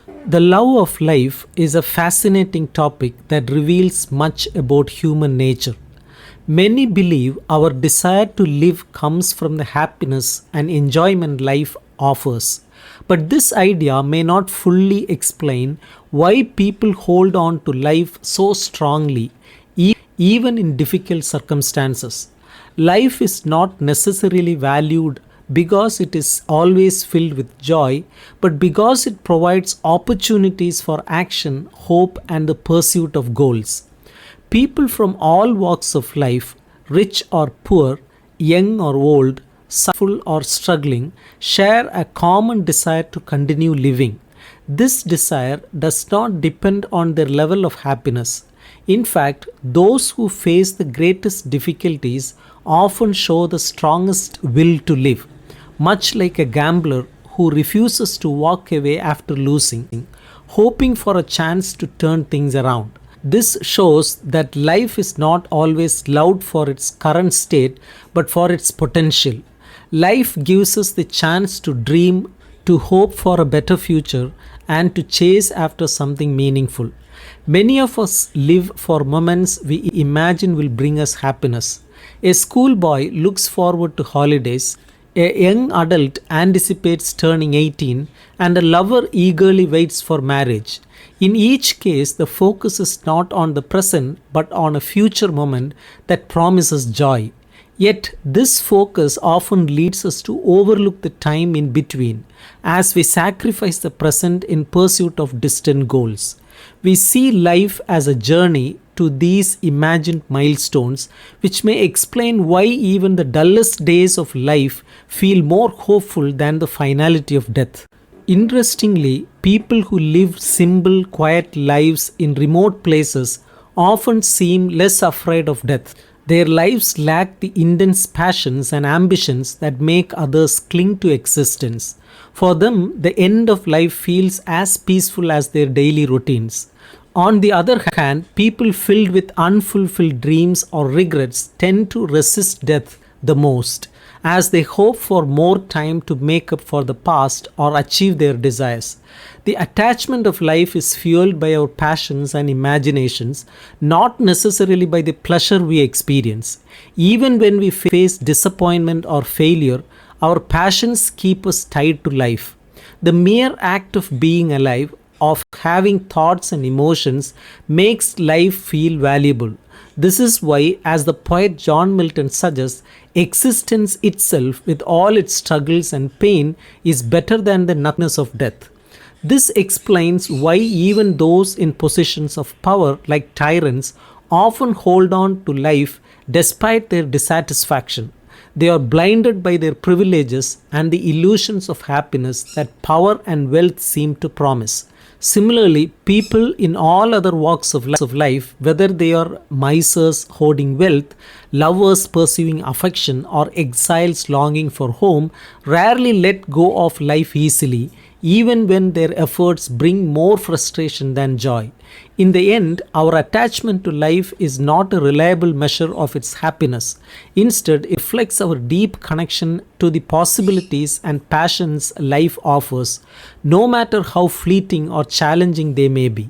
The love of life is a fascinating topic that reveals much about human nature. Many believe our desire to live comes from the happiness and enjoyment life offers. But this idea may not fully explain why people hold on to life so strongly, even in difficult circumstances. Life is not necessarily valued because it is always filled with joy, but because it provides opportunities for action, hope, and the pursuit of goals. People from all walks of life, rich or poor, young or old, successful or struggling, share a common desire to continue living. This desire does not depend on their level of happiness. In fact, those who face the greatest difficulties often show the strongest will to live, much like a gambler who refuses to walk away after losing, hoping for a chance to turn things around. This shows that life is not always loved for its current state but for its potential. Life gives us the chance to dream, to hope for a better future, and to chase after something meaningful. Many of us live for moments we imagine will bring us happiness. A schoolboy looks forward to holidays, a young adult anticipates turning 18, and a lover eagerly waits for marriage. In each case, the focus is not on the present but on a future moment that promises joy. Yet, this focus often leads us to overlook the time in between as we sacrifice the present in pursuit of distant goals. We see life as a journey to these imagined milestones, which may explain why even the dullest days of life feel more hopeful than the finality of death. Interestingly, people who live simple, quiet lives in remote places often seem less afraid of death. Their lives lack the intense passions and ambitions that make others cling to existence. For them, the end of life feels as peaceful as their daily routines. On the other hand, people filled with unfulfilled dreams or regrets tend to resist death the most, as they hope for more time to make up for the past or achieve their desires. The attachment of life is fueled by our passions and imaginations, not necessarily by the pleasure we experience. Even when we face disappointment or failure, our passions keep us tied to life. The mere act of being alive, of having thoughts and emotions, makes life feel valuable. This is why, as the poet John Milton suggests, existence itself, with all its struggles and pain, is better than the nothingness of death. This explains why even those in positions of power, like tyrants, often hold on to life despite their dissatisfaction. They are blinded by their privileges and the illusions of happiness that power and wealth seem to promise. Similarly, people in all other walks of life, whether they are misers hoarding wealth, lovers pursuing affection, or exiles longing for home, rarely let go of life easily, even when their efforts bring more frustration than joy. In the end, our attachment to life is not a reliable measure of its happiness. Instead, it reflects our deep connection to the possibilities and passions life offers, no matter how fleeting or challenging they may be.